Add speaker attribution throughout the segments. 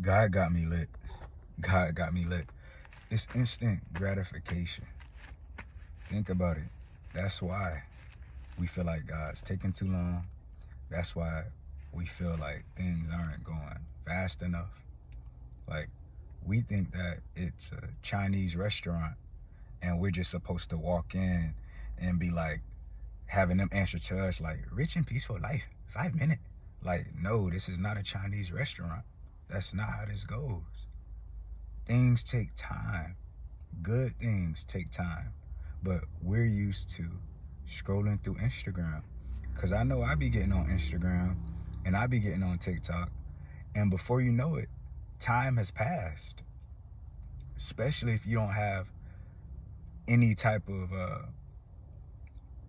Speaker 1: God got me lit. God got me lit. It's instant gratification. Think about it. That's why we feel like God's taking too long. That's why we feel like things aren't going fast enough. Like, we think that it's a Chinese restaurant and we're just supposed to walk in and be like, having them answer to us like, rich and peaceful life, 5 minutes. Like, no, this is not a Chinese restaurant. That's not how this goes. Things take time. Good things take time. But we're used to scrolling through Instagram. Because I know I be getting on Instagram and I be getting on TikTok. And before you know it, time has passed. Especially if you don't have any type of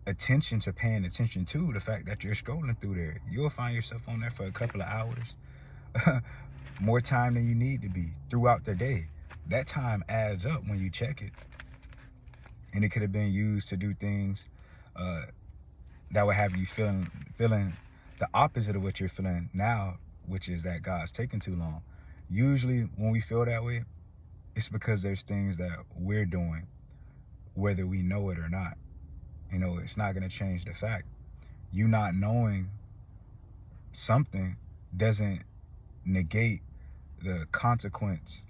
Speaker 1: attention to paying attention to the fact that you're scrolling through there. You'll find yourself on there for a couple of hours. More time than you need to be throughout the day. That time adds up when you check it. And it could have been used to do things that would have you feeling the opposite of what you're feeling now, which is that God's taking too long. Usually when we feel that way, it's because there's things that we're doing, whether we know it or not. You know, it's not going to change the fact. You not knowing something doesn't negate the consequence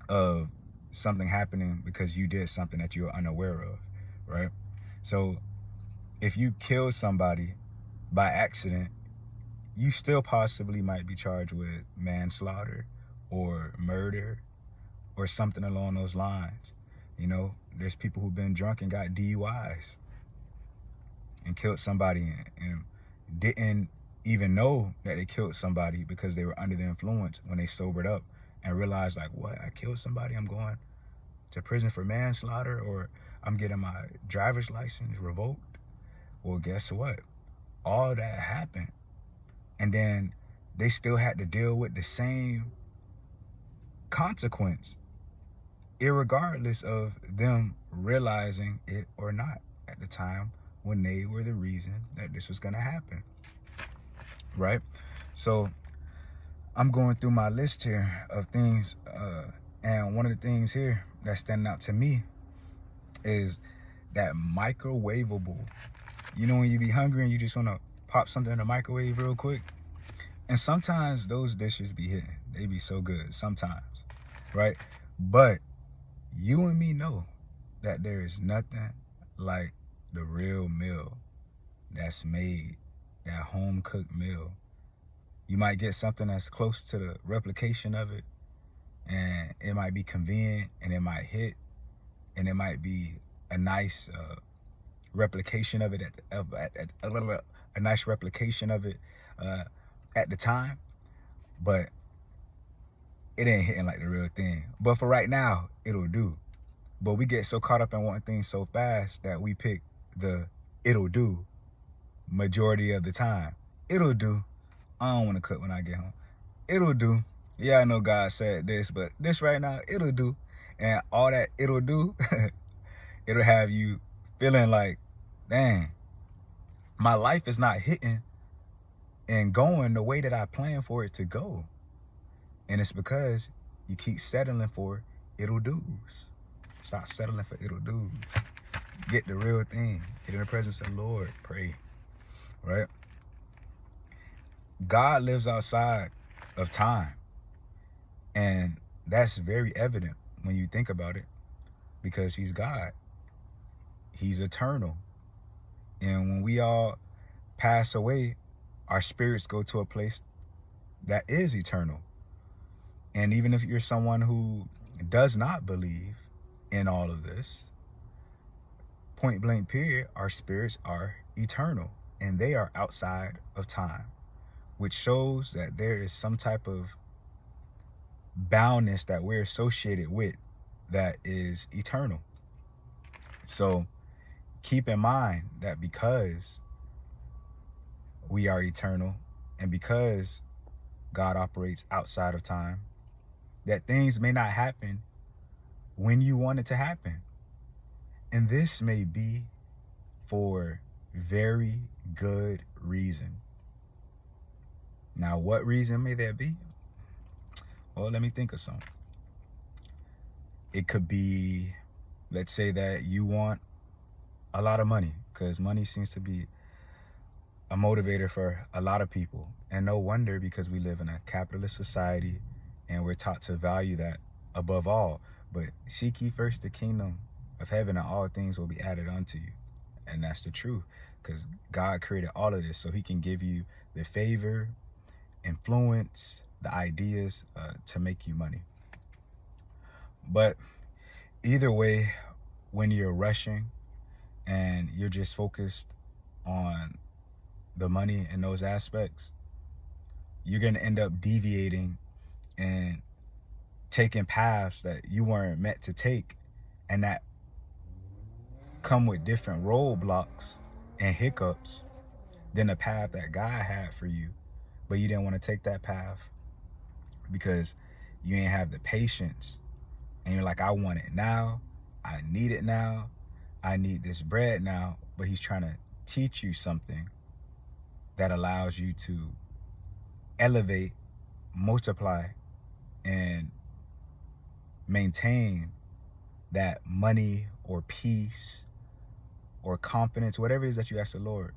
Speaker 1: of something happening because you did something that you're unaware of, right? So if you kill somebody by accident, you still possibly might be charged with manslaughter or murder or something along those lines. You know, there's people who've been drunk and got DUIs and killed somebody and didn't even know that they killed somebody because they were under the influence when they sobered up and realized, like, what, I killed somebody, I'm going to prison for manslaughter, or I'm getting my driver's license revoked. Well, guess what? All that happened. And then they still had to deal with the same consequence, irregardless of them realizing it or not at the time when they were the reason that this was going to happen, right? So I'm going through my list here of things, and one of the things here that's standing out to me is that microwavable. You know, when you be hungry and you just want to pop something in the microwave real quick? And sometimes those dishes be hitting. They be so good sometimes, right? But you and me know that there is nothing like the real meal that's made, that home-cooked meal. You might get something that's close to the replication of it, and it might be convenient, and it might hit, and it might be a nice replication of it a nice replication of it at the time, but it ain't hitting like the real thing. But for right now, it'll do. But we get so caught up in wanting things so fast that we pick the it'll do majority of the time. It'll do. I don't want to cook when I get home. It'll do. Yeah, I know God said this, but this right now, it'll do. And all that it'll do, it'll have you feeling like, dang, my life is not hitting and going the way that I planned for it to go. And it's because you keep settling for it'll do's. Stop settling for it'll do's. Get the real thing. Get in the presence of the Lord. Pray. Right? God lives outside of time. And that's very evident when you think about it, because he's God. He's eternal. And when we all pass away, our spirits go to a place that is eternal. And even if you're someone who does not believe in all of this, point blank period, our spirits are eternal and they are outside of time, which shows that there is some type of boundness that we're associated with that is eternal. So keep in mind that because we are eternal and because God operates outside of time, that things may not happen when you want it to happen. And this may be for very good reason. Now, what reason may that be? Well, let me think of some. It could be, let's say that you want a lot of money, because money seems to be a motivator for a lot of people. And no wonder, because we live in a capitalist society and we're taught to value that above all. But seek ye first the kingdom of heaven, and all things will be added unto you. And that's the truth, because God created all of this so he can give you the favor, influence, the ideas to make you money. But either way, when you're rushing and you're just focused on the money in those aspects, you're going to end up deviating and taking paths that you weren't meant to take, and that come with different roadblocks and hiccups than the path that God had for you. But you didn't want to take that path because you ain't have the patience, and you're like, I want it now, I need it now, I need this bread now. But he's trying to teach you something that allows you to elevate, multiply, and maintain that money or peace or confidence, whatever it is that you ask the Lord,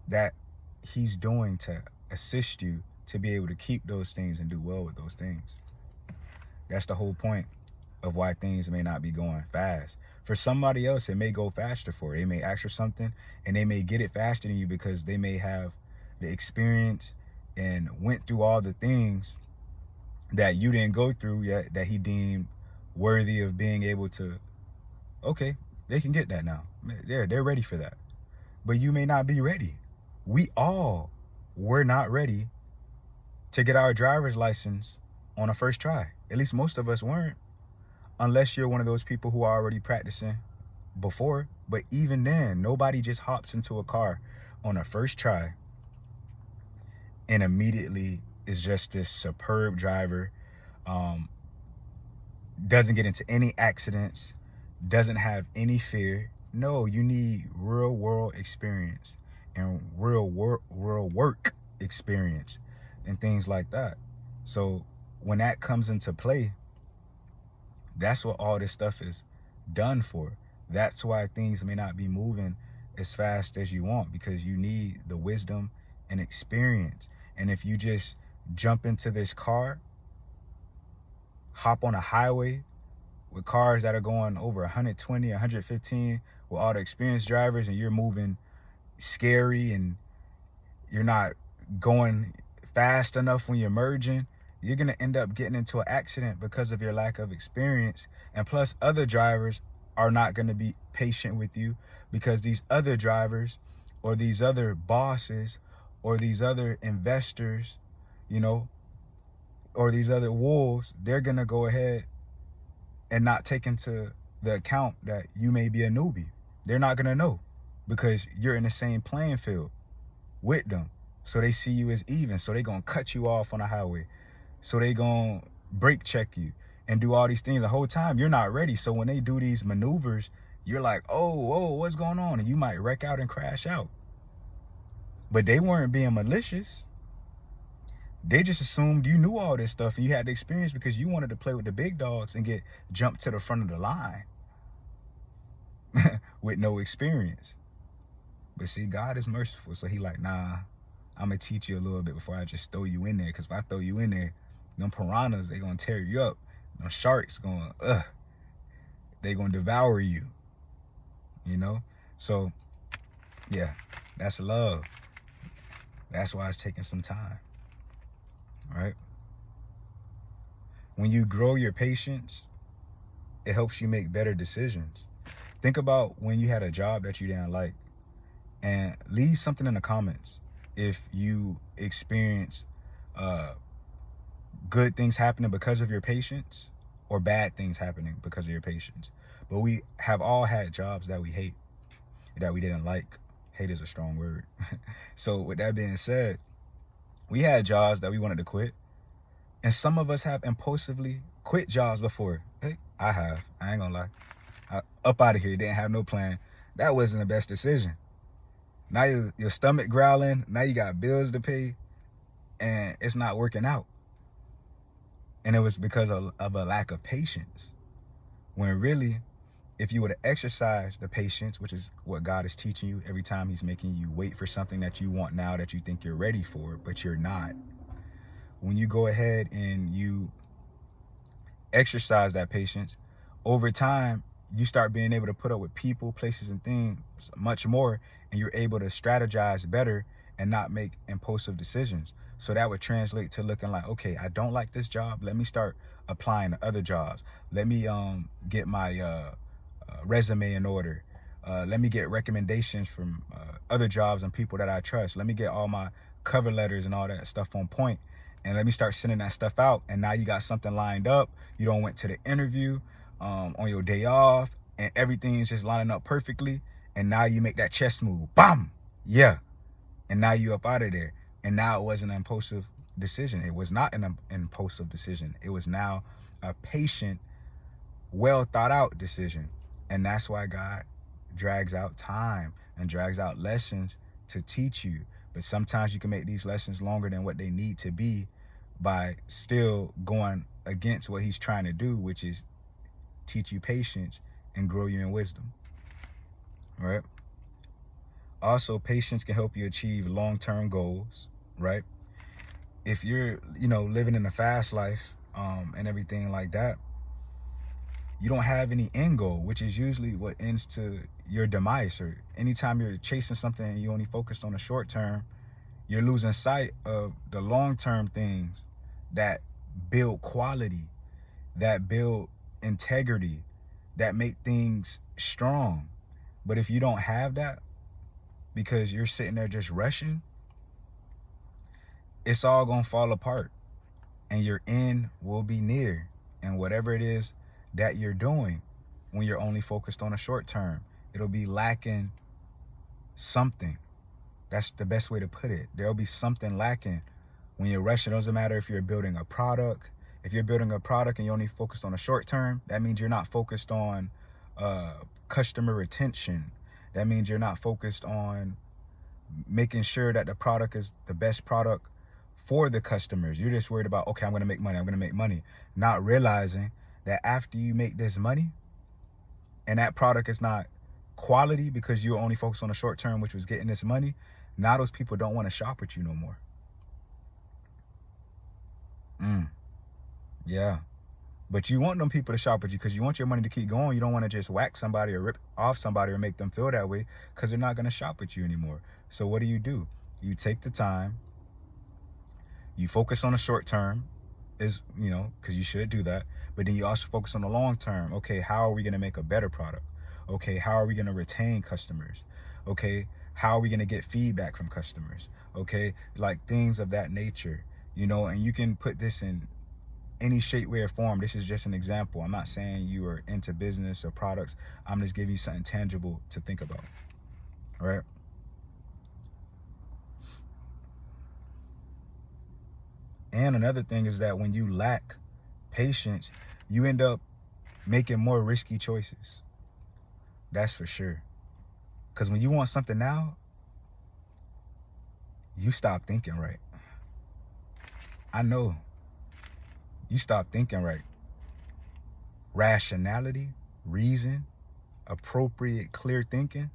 Speaker 1: that he's doing to assist you to be able to keep those things and do well with those things. That's the whole point of why things may not be going fast. For somebody else, it may go faster for it. They may ask for something and they may get it faster than you because they may have the experience and went through all the things that you didn't go through yet, that he deemed worthy of being able to, okay, they can get that now. They're ready for that. But you may not be ready. We all were not ready to get our driver's license on a first try. At least most of us weren't, unless you're one of those people who are already practicing before. But even then, nobody just hops into a car on a first try and immediately is just this superb driver, doesn't get into any accidents, doesn't have any fear. No, you need real world experience and real work experience and things like that. So when that comes into play, that's what all this stuff is done for. That's why things may not be moving as fast as you want, because you need the wisdom and experience. And if you just jump into this car, hop on a highway with cars that are going over 120, 115 with all the experienced drivers, and you're moving scary and you're not going fast enough when you're merging, you're going to end up getting into an accident because of your lack of experience. And plus, other drivers are not going to be patient with you, because these other drivers or these other bosses or these other investors, you know, or these other wolves, they're going to go ahead and not take into the account that you may be a newbie. They're not going to know, because you're in the same playing field with them. So they see you as even. So they're going to cut you off on the highway. So they going to brake check you and do all these things the whole time. You're not ready. So when they do these maneuvers, you're like, oh, whoa, what's going on? And you might wreck out and crash out. But they weren't being malicious. They just assumed you knew all this stuff and you had the experience because you wanted to play with the big dogs and get jumped to the front of the line with no experience. But see, God is merciful. So he like, nah, I'm going to teach you a little bit before I just throw you in there. Because if I throw you in there, them piranhas, they going to tear you up. Them sharks they going to devour you. You know? So, yeah, that's love. That's why it's taking some time. Right? When you grow your patience, it helps you make better decisions. Think about when you had a job that you didn't like, and leave something in the comments if you experience good things happening because of your patience or bad things happening because of your patience. But we have all had jobs that we hate, that we didn't like. Hate is a strong word. So with that being said, we had jobs that we wanted to quit. And some of us have impulsively quit jobs before. Hey, I have. I ain't gonna lie. Up out of here. Didn't have no plan. That wasn't the best decision. Now your stomach growling. Now you got bills to pay. And it's not working out. And it was because of a lack of patience. When really, if you were to exercise the patience, which is what God is teaching you every time he's making you wait for something that you want now, that you think you're ready for, but you're not. When you go ahead and you exercise that patience, over time, you start being able to put up with people, places, and things much more, and you're able to strategize better and not make impulsive decisions. So that would translate to looking like, okay, I don't like this job. Let me start applying to other jobs. Let me get my resume in order. Let me get recommendations from other jobs and people that I trust. Let me get all my cover letters and all that stuff on point. And let me start sending that stuff out. And now you got something lined up. You don't went to the interview on your day off, and everything's just lining up perfectly. And now you make that chess move. Bam! Yeah. And now you up out of there. And now it wasn't an impulsive decision. It was not an impulsive decision. It was now a patient, well thought out decision. And that's why God drags out time and drags out lessons to teach you. But sometimes you can make these lessons longer than what they need to be by still going against what he's trying to do, which is teach you patience and grow you in wisdom. Right? Also, patience can help you achieve long-term goals, right? If you're, living in a fast life and everything like that, you don't have any end goal, which is usually what ends to your demise. Or anytime you're chasing something and you only focused on the short term, you're losing sight of the long-term things that build quality, that build integrity, that make things strong. But if you don't have that, because you're sitting there just rushing, it's all gonna fall apart and your end will be near. And whatever it is that you're doing, when you're only focused on a short term, it'll be lacking something. That's the best way to put it. There'll be something lacking when you're rushing. It doesn't matter if you're building a product. If you're building a product and you're only focused on a short term, that means you're not focused on customer retention. That means you're not focused on making sure that the product is the best product for the customers. You're just worried about, okay, I'm going to make money. Not realizing that after you make this money and that product is not quality because you were only focused on the short term, which was getting this money, now those people don't want to shop with you no more. Yeah. But you want them people to shop with you because you want your money to keep going. You don't want to just whack somebody or rip off somebody or make them feel that way, because they're not going to shop with you anymore. So what do? You take the time, you focus on the short term, because you should do that. But then you also focus on the long term. Okay, how are we going to make a better product? Okay, how are we going to retain customers? Okay, how are we going to get feedback from customers? Okay, like things of that nature, and you can put this in any shape, way, or form. This is just an example. I'm not saying you are into business or products. I'm just giving you something tangible to think about, right? And another thing is that when you lack patience, you end up making more risky choices. That's for sure. Because when you want something now, you stop thinking right. I know. You stop thinking right. Rationality, reason, appropriate, clear thinking,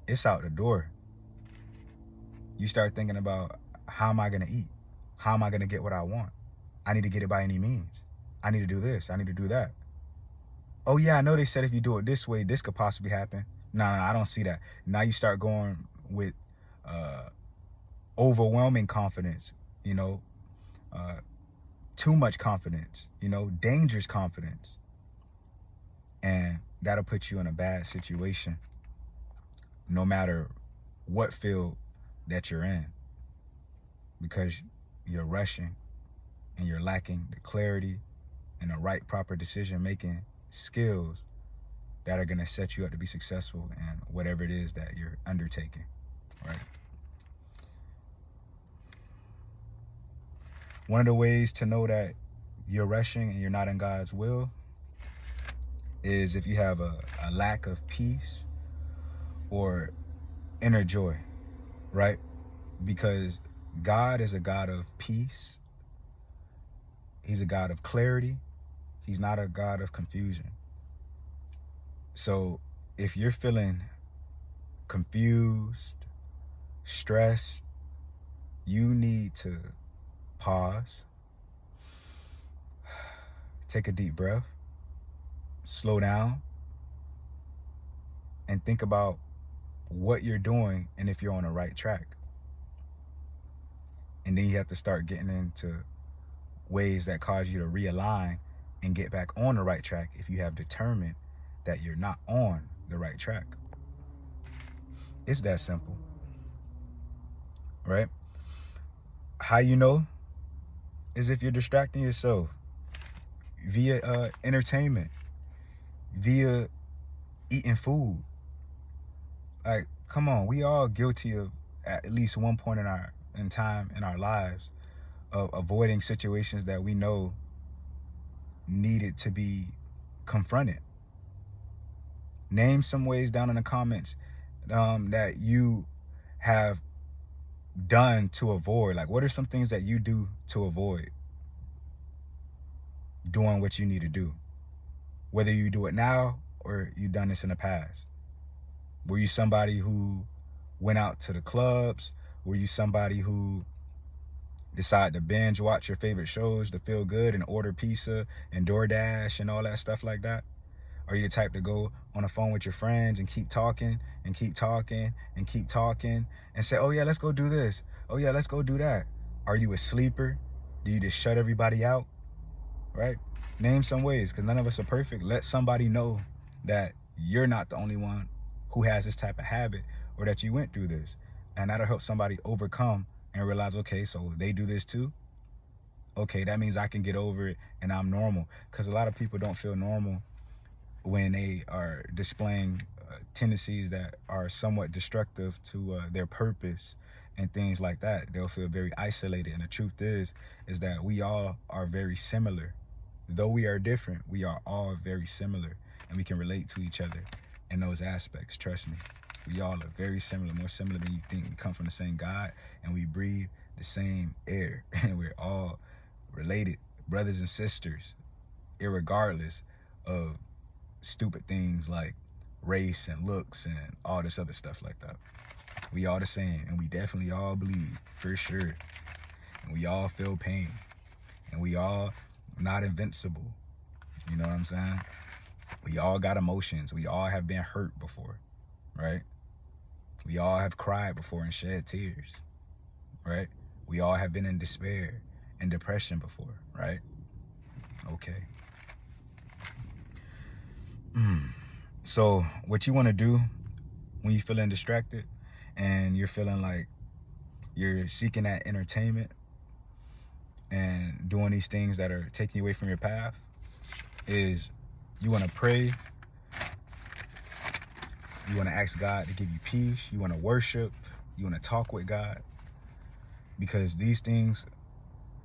Speaker 1: it's out the door. You start thinking about, how am I going to eat? How am I going to get what I want? I need to get it by any means. I need to do this. I need to do that. Oh yeah, I know they said if you do it this way, this could possibly happen. No, I don't see that. Now you start going with overwhelming confidence, too much confidence, dangerous confidence. And that'll put you in a bad situation, no matter what field that you're in, because you're rushing and you're lacking the clarity and the right, proper decision-making skills that are going to set you up to be successful in whatever it is that you're undertaking, right? One of the ways to know that you're rushing and you're not in God's will is if you have a lack of peace or inner joy, right? Because God is a God of peace. He's He's a God of clarity. He's not a God of confusion. So if you're feeling confused, stressed, you need to pause, take a deep breath, slow down, and think about what you're doing and if you're on the right track. And then you have to start getting into ways that cause you to realign and get back on the right track if you have determined that you're not on the right track. It's that simple, right? How you know is if you're distracting yourself via entertainment, via eating food. Like, come on, we all guilty of at least one point in time in our lives of avoiding situations that we know needed to be confronted. Name some ways down in the comments that you have done to avoid. Like, what are some things that you do to avoid doing what you need to do? Whether you do it now or you've done this in the past. Were you somebody who went out to the clubs? Were you somebody who decided to binge watch your favorite shows to feel good and order pizza and DoorDash and all that stuff like that? Are you the type to go on the phone with your friends and keep talking and keep talking and keep talking and say, oh yeah, let's go do this. Oh yeah, let's go do that. Are you a sleeper? Do you just shut everybody out? Right? Name some ways, because none of us are perfect. Let somebody know that you're not the only one who has this type of habit or that you went through this. And that'll help somebody overcome and realize, okay, so they do this too. Okay, that means I can get over it and I'm normal. Because a lot of people don't feel normal when they are displaying tendencies that are somewhat destructive to their purpose and things like that. They'll feel very isolated. And the truth is that we all are very similar. Though we are different, we are all very similar, and we can relate to each other in those aspects. Trust me, we all are very similar, more similar than you think. We come from the same God, and we breathe the same air, and we're all related, brothers and sisters, irregardless of stupid things like race and looks and all this other stuff like that. We all the same, and we definitely all bleed, for sure. And we all feel pain, and we all not invincible. You know what I'm saying? We all got emotions. We all have been hurt before, right? We all have cried before and shed tears, right? We all have been in despair and depression before, right? Okay. So what you want to do when you're feeling distracted and you're feeling like you're seeking that entertainment and doing these things that are taking you away from your path is you want to pray. You want to ask God to give you peace. You want to worship. You want to talk with God, because these things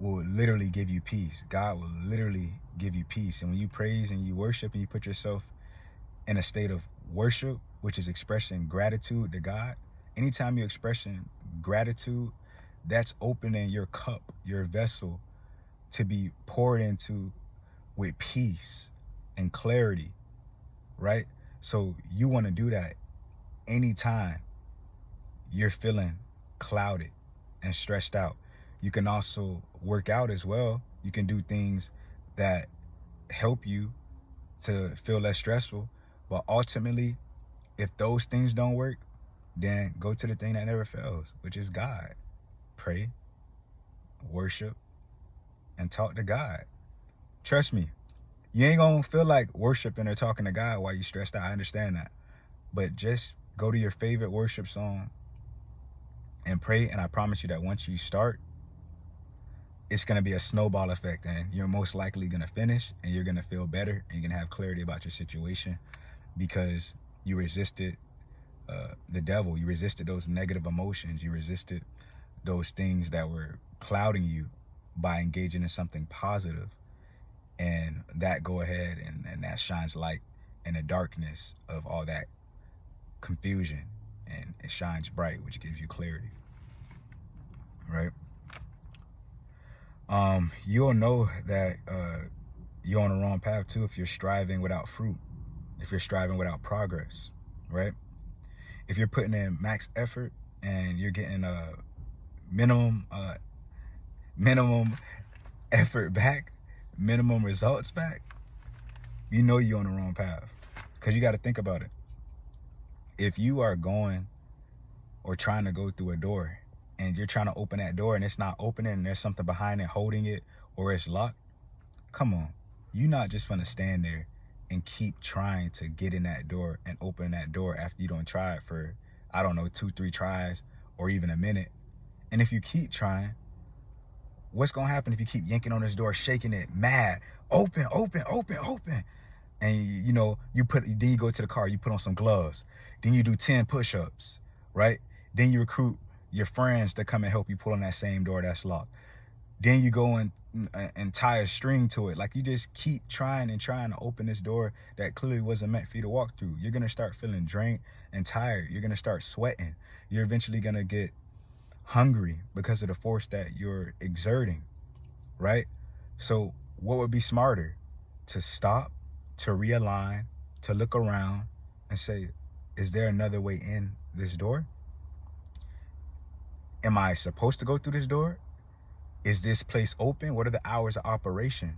Speaker 1: will literally give you peace. God will literally give you peace. And when you praise and you worship and you put yourself in a state of worship, which is expressing gratitude to God, anytime you're expressing gratitude, that's opening your cup, your vessel, to be poured into with peace and clarity, right? So you want to do that anytime you're feeling clouded and stressed out. You can also work out as well. You can do things that help you to feel less stressful. But ultimately, if those things don't work, then go to the thing that never fails, which is God. Pray, worship, and talk to God. Trust me, you ain't gonna feel like worshiping or talking to God while you're stressed out. I understand that. But just go to your favorite worship song and pray, and I promise you that once you start, it's gonna be a snowball effect, and you're most likely gonna finish, and you're gonna feel better, and you're gonna have clarity about your situation, because you resisted the devil. You resisted those negative emotions. You resisted those things that were clouding you by engaging in something positive. And that go ahead and that shines light in the darkness of all that confusion, and it shines bright, which gives you clarity, right? You'll know that you're on the wrong path too if you're striving without fruit, if you're striving without progress, right? If you're putting in max effort and you're getting a minimum effort back, minimum results back, you know you're on the wrong path. Because you got to think about it. If you are going or trying to go through a door and you're trying to open that door and it's not opening and there's something behind it holding it, or it's locked, come on. You're not just going to stand there and keep trying to get in that door and open that door after you don't try it for, I don't know, 2-3 tries or even a minute. And if you keep trying, what's going to happen if you keep yanking on this door, shaking it, mad, open, open, open, open? And you know, then you go to the car, you put on some gloves, then you do 10 push-ups, right? Then you recruit your friends to come and help you pull on that same door that's locked. Then you go and tie a string to it. Like, you just keep trying and trying to open this door that clearly wasn't meant for you to walk through. You're going to start feeling drained and tired. You're going to start sweating. You're eventually going to get hungry because of the force that you're exerting, right? So what would be smarter? To stop, to realign, to look around and say, is there another way in this door? Am I supposed to go through this door? Is this place open? What are the hours of operation?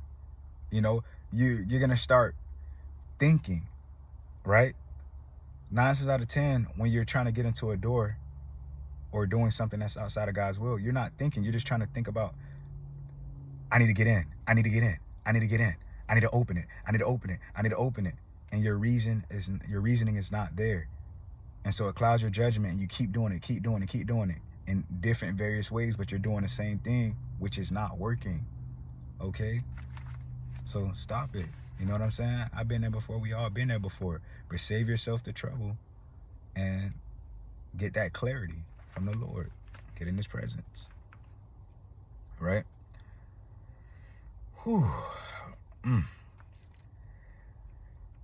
Speaker 1: You know, you're going to start thinking, right? 9 times out of 10, when you're trying to get into a door or doing something that's outside of God's will, you're not thinking. You're just trying to think about, I need to get in. I need to get in. I need to get in. I need to open it. I need to open it. I need to open it. And your reasoning is not there. And so it clouds your judgment, and you keep doing it, keep doing it, keep doing it in different various ways, but you're doing the same thing, which is not working. Okay? So stop it. You know what I'm saying? I've been there before. We all been there before. But save yourself the trouble and get that clarity from the Lord. Get in his presence. Right? Whew.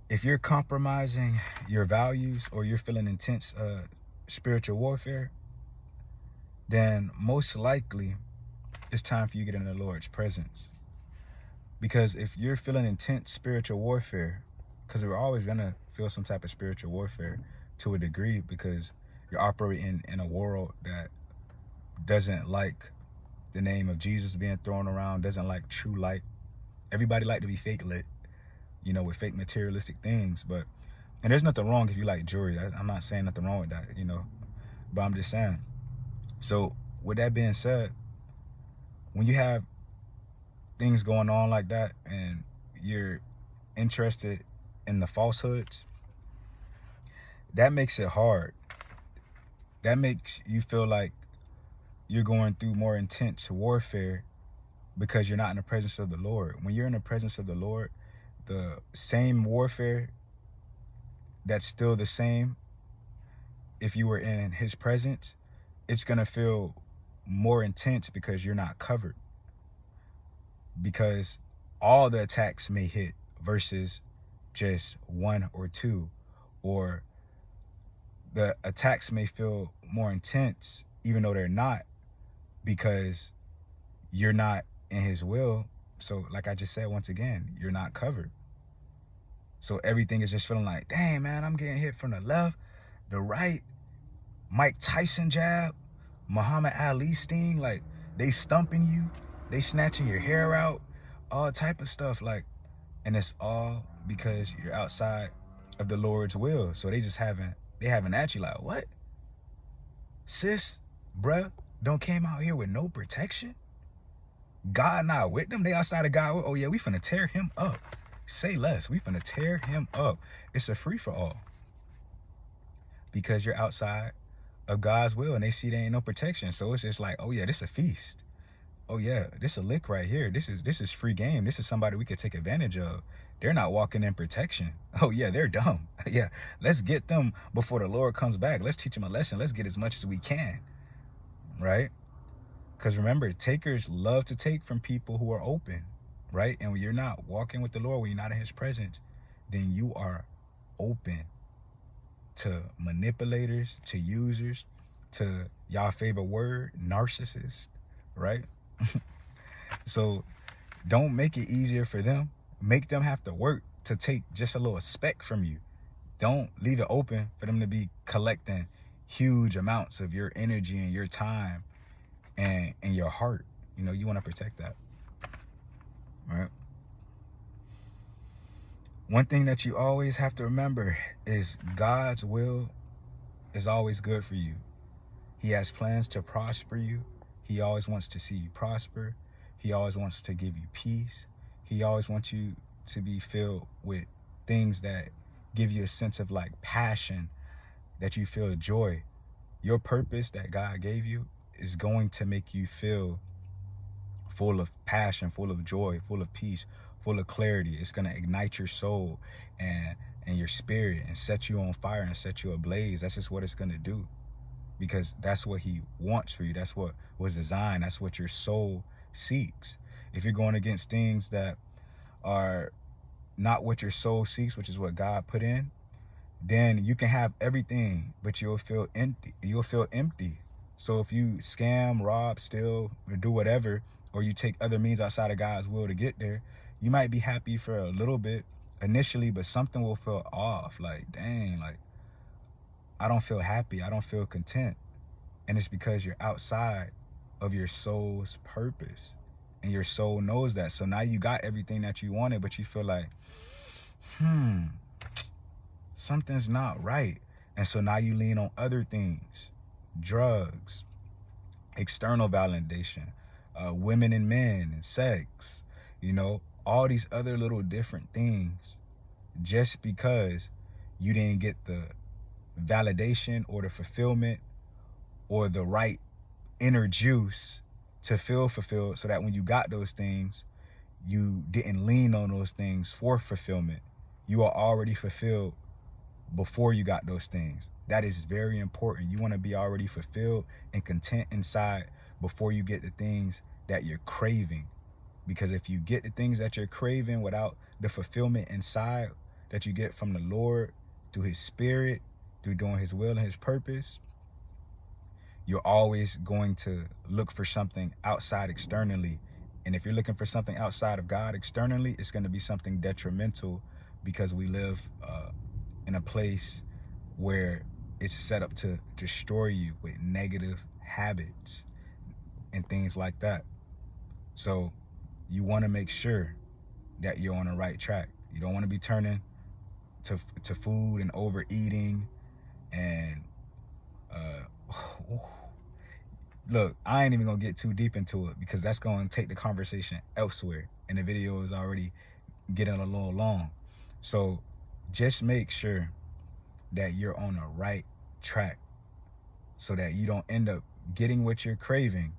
Speaker 1: If you're compromising your values or you're feeling intense spiritual warfare, then most likely it's time for you to get in the Lord's presence. Because if you're feeling intense spiritual warfare, because we're always going to feel some type of spiritual warfare to a degree, because you're operating in a world that doesn't like the name of Jesus being thrown around, doesn't like true light. Everybody like to be fake lit, you know, with fake materialistic things. And there's nothing wrong if you like jewelry. I'm not saying nothing wrong with that, you know, but I'm just saying. So with that being said, when you have things going on like that and you're interested in the falsehoods, that makes it hard. That makes you feel like you're going through more intense warfare because you're not in the presence of the Lord. When you're in the presence of the Lord, the same warfare that's still the same if you were in his presence, it's going to feel more intense because you're not covered. Because all the attacks may hit versus just 1 or 2, or the attacks may feel more intense even though they're not, because you're not in his will. So like I just said, once again, you're not covered. So everything is just feeling like, dang, man, I'm getting hit from the left, the right, Mike Tyson jab, Muhammad Ali sting, like they stumping you, they snatching your hair out, all type of stuff, like, and it's all because you're outside of the Lord's will. So they haven't at you like, what? Sis, bruh, don't came out here with no protection? God not with them? They outside of God. Oh yeah, we finna tear him up. Say less. We finna tear him up. It's a free-for-all. Because you're outside of God's will and they see there ain't no protection. So it's just like, oh yeah, this a feast. Oh yeah, this a lick right here. This is free game. This is somebody we could take advantage of. They're not walking in protection. Oh yeah, they're dumb. Yeah, let's get them before the Lord comes back. Let's teach them a lesson. Let's get as much as we can. Right? Because remember, takers love to take from people who are open. Right? And when you're not walking with the Lord, when you're not in his presence, then you are open to manipulators, to users, to y'all favorite word, narcissists, right? So don't make it easier for them. Make them have to work to take just a little speck from you. Don't leave it open for them to be collecting huge amounts of your energy and your time and your heart. You know, you want to protect that. Right? One thing that you always have to remember is God's will is always good for you. He has plans to prosper you. He always wants to see you prosper. He always wants to give you peace. He always wants you to be filled with things that give you a sense of like passion, that you feel joy. Your purpose that God gave you is going to make you feel full of passion, full of joy, full of peace, full of clarity. It's going to ignite your soul and your spirit and set you on fire and set you ablaze. That's just what it's going to do, because that's what he wants for you. That's what was designed. That's what your soul seeks. If you're going against things that are not what your soul seeks, which is what God put in, then you can have everything, but you'll feel empty. You'll feel empty. So if you scam, rob, steal, or do whatever, or you take other means outside of God's will to get there, you might be happy for a little bit initially, but something will feel off. Like, dang, like, I don't feel happy. I don't feel content. And it's because you're outside of your soul's purpose. And your soul knows that. So now you got everything that you wanted, but you feel like, something's not right. And so now you lean on other things, drugs, external validation, women and men and sex, you know, all these other little different things, just because you didn't get the validation or the fulfillment or the right inner juice to feel fulfilled, so that when you got those things, you didn't lean on those things for fulfillment. You are already fulfilled before you got those things. That is very important. You want to be already fulfilled and content inside before you get the things that you're craving. Because if you get the things that you're craving without the fulfillment inside that you get from the Lord through his spirit, through doing his will and his purpose, you're always going to look for something outside externally. And if you're looking for something outside of God externally, it's going to be something detrimental, because we live in a place where it's set up to destroy you with negative habits and things like that. So you want to make sure that you're on the right track. You don't want to be turning to food and overeating and look, I ain't even gonna get too deep into it, because that's going to take the conversation elsewhere, and the video is already getting a little long. So just make sure that you're on the right track, so that you don't end up getting what you're craving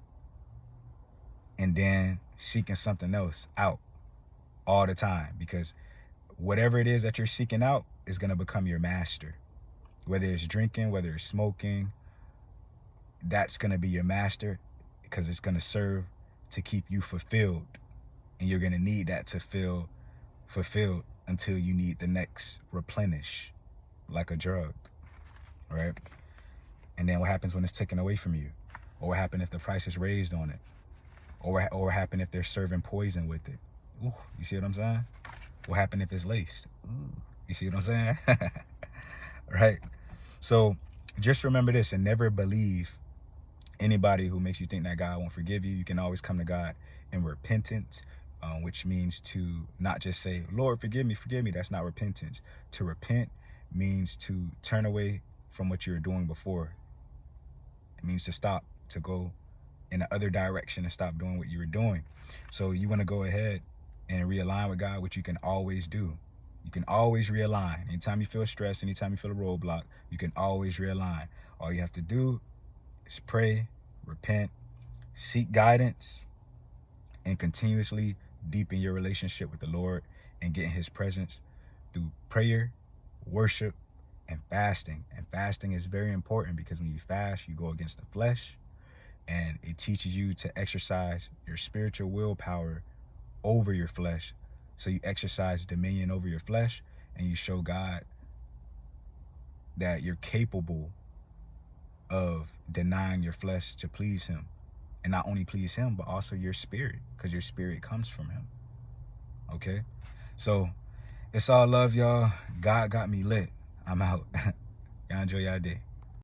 Speaker 1: and then seeking something else out all the time, because whatever it is that you're seeking out is going to become your master. Whether it's drinking, whether it's smoking, that's going to be your master, because it's going to serve to keep you fulfilled. And you're going to need that to feel fulfilled until you need the next replenish, like a drug, right? And then what happens when it's taken away from you? Or what happens if the price is raised on it? Or what happens if they're serving poison with it? Ooh, you see what I'm saying? What happens if it's laced? Ooh, you see what I'm saying? Right? So just remember this, and never believe anybody who makes you think that God won't forgive you. You can always come to God in repentance, which means to not just say, Lord, forgive me. That's not repentance. To repent means to turn away from what you were doing before. It means to stop, to go in the other direction and stop doing what you were doing. So you want to go ahead and realign with God, which you can always do. You can always realign. Anytime you feel stressed, anytime you feel a roadblock, you can always realign. All you have to do is pray, repent, seek guidance, and continuously deepen your relationship with the Lord and get in his presence through prayer, worship, and fasting. And fasting is very important, because when you fast, you go against the flesh, and it teaches you to exercise your spiritual willpower over your flesh. So you exercise dominion over your flesh, and you show God that you're capable of denying your flesh to please him. and not only please him, but also your spirit, because your spirit comes from him. Okay? So it's all love, y'all. God got me lit. I'm out. Y'all enjoy y'all day.